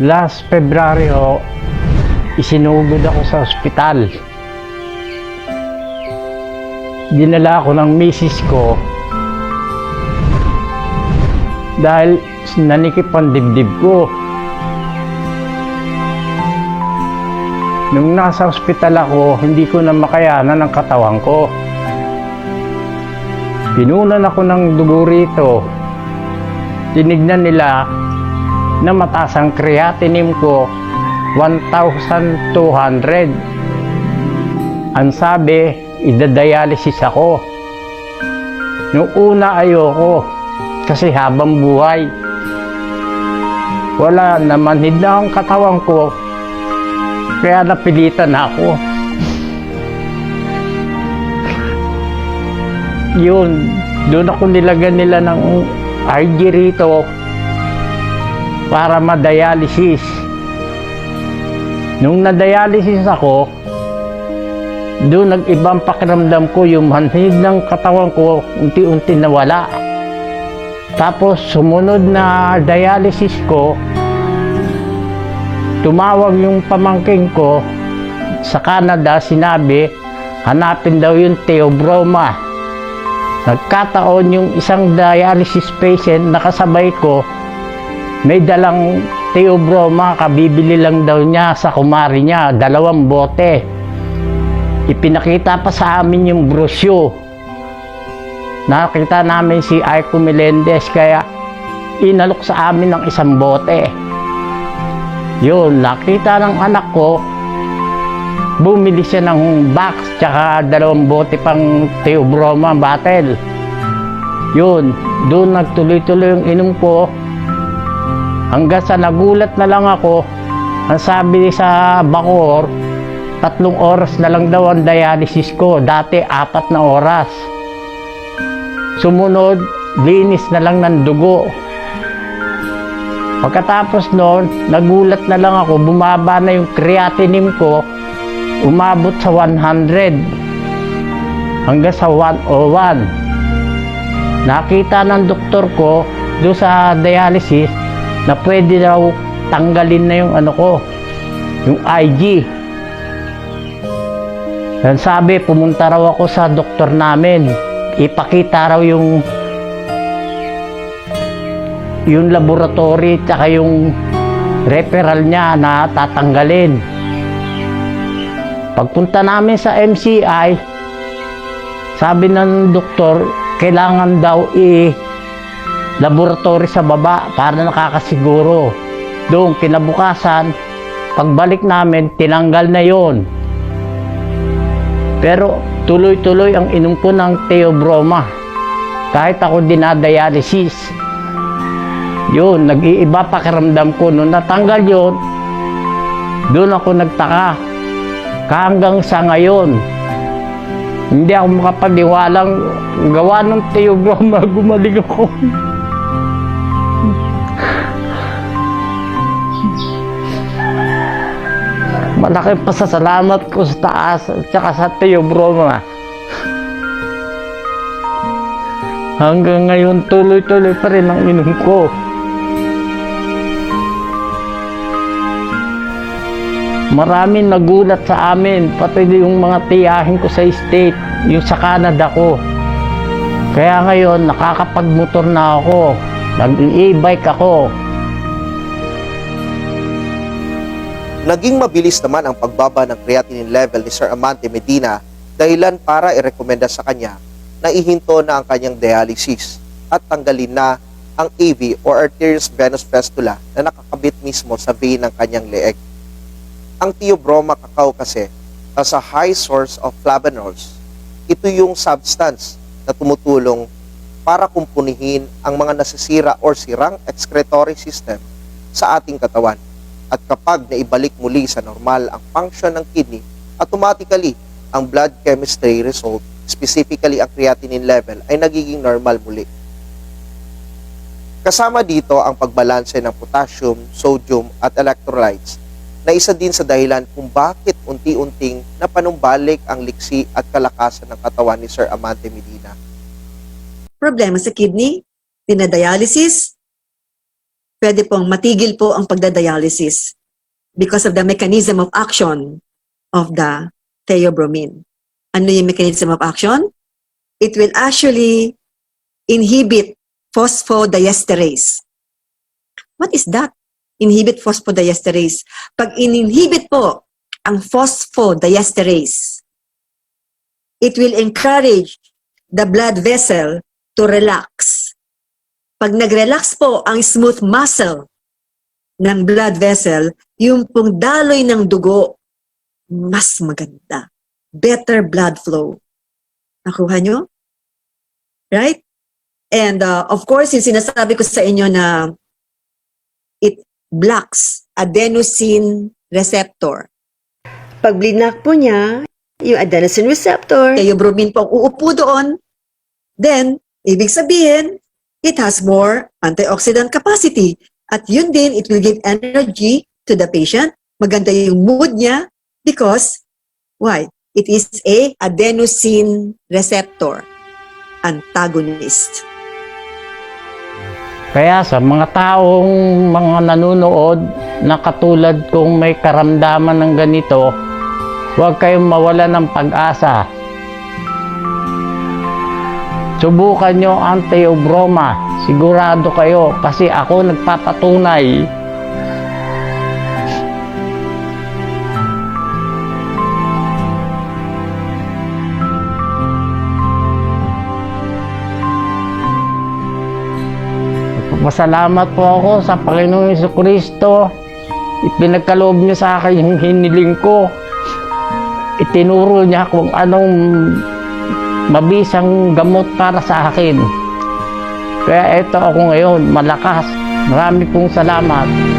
Last February isinugod ako sa ospital. Dinala ako ng misis ko dahil nanikip ang dibdib ko. Nung nasa ospital ako, hindi ko na makayanan ang katawan ko. Pinunan ako ng dugo rito. Tinignan nila na mataas ang creatinine ko, 1,200. Ang sabi, idadialysis ako. Nung una ayoko, kasi habang buhay. Wala, namanhid na ang katawan ko, kaya napilitan ako. Yun, doon ako nilagyan nila ng IG rito para ma-dialysis. Nung na-dialysis ako, doon nag-ibang pakiramdam ko, yung manhid ng katawan ko unti-unti nawala. Tapos sumunod na dialysis ko, tumawag yung pamangking ko sa Canada, sinabi hanapin daw yung theobroma. Nagkataon yung isang dialysis patient nakasabay ko, may dalang theobroma, kabibili lang daw niya sa kumari niya, 2 bote. Ipinakita pa sa amin yung brochure. Nakita namin si Aiko Melendez, kaya inalok sa amin ng 1 bote. Yun, nakita ng anak ko, bumili siya ng box tsaka 2 bote pang theobroma bottle. Yun, doon nagtuloy-tuloy yung inom ko. Hanggang sa nagulat na lang ako, ang sabi sa Bacoor, 3 oras na lang daw ang dialysis ko. Dati 4 na oras. Sumunod, linis na lang ng dugo. Pagkatapos noon, nagulat na lang ako, bumaba na yung creatinine ko, umabot sa 100 hanggang sa 101. Nakita ng doktor ko doon sa dialysis na pwede daw tanggalin na yung yung IG. Dan sabi, pumunta raw ako sa doktor namin, ipakita raw yung laboratory tsaka yung referral niya na tatanggalin. Pagpunta namin sa MCI, sabi ng doktor, kailangan daw laboratory sa baba para nakakasiguro. Doon, kinabukasan, pagbalik namin, tinanggal na yon. Pero tuloy-tuloy ang inom ko ng theobroma. Kahit ako dinadialysis. Yun, nag-iiba pakiramdam ko. Nung natanggal yun, doon ako nagtaka. Hanggang sa ngayon, hindi ako makapaniwalang gawa ng theobroma, gumaling ako. Malaking pasasalamat ko sa taas at saka sa theobroma. Hanggang ngayon, tuloy-tuloy pa rin ang inom ko. Maraming nagulat sa amin, pati yung mga tiyahin ko sa state, yung sa Canada ko. Kaya ngayon, nakakapagmotor na ako, nag-e-bike ako. Naging mabilis naman ang pagbaba ng creatinine level ni Sir Amante Medina, dahilan para irekomenda sa kanya na ihinto na ang kanyang dialysis at tanggalin na ang AV or arterial venous fistula na nakakabit mismo sa vein ng kanyang leeg. Ang theobroma cacao kasi as a high source of flavonols, ito yung substance na tumutulong para kumpunihin ang mga nasisira or sirang excretory system sa ating katawan. At kapag naibalik muli sa normal ang function ng kidney, automatically ang blood chemistry result, specifically ang creatinine level, ay nagiging normal muli. Kasama dito ang pagbalanse ng potassium, sodium at electrolytes na isa din sa dahilan kung bakit unti-unting napanumbalik ang liksi at kalakasan ng katawan ni Sir Amante Medina. Problema sa kidney, dinadialysis, pwede pong matigil po ang pagdadialysis because of the mechanism of action of the theobromine. Ano yung mechanism of action? It will actually inhibit phosphodiesterase. What is that? Inhibit phosphodiesterase. Pag in-inhibit po ang phosphodiesterase, it will encourage the blood vessel to relax. Pag nag-relax po ang smooth muscle ng blood vessel, yung pong daloy ng dugo, mas maganda. Better blood flow. Nakuha nyo? Right? And of course, yung sinasabi ko sa inyo na it blocks adenosine receptor. Pag blinak po niya, yung adenosine receptor, theobromine po ang uupo doon, then, ibig sabihin, it has more antioxidant capacity. At yun din, it will give energy to the patient. Maganda yung mood niya because, why? It is a adenosine receptor antagonist. Kaya sa mga taong mga nanonood na katulad kung may karamdaman ng ganito, huwag kayong mawala ng pag-asa. Subukan nyo ang Theobroma. Sigurado kayo kasi ako nagpapatunay. Masalamat po ako sa Panginoong Jesucristo. Ipinagkaloob niya sa akin yung hiniling ko. Itinuro niya kung anong mabisang gamot para sa akin. Kaya ito ako ngayon, malakas. Marami pong salamat.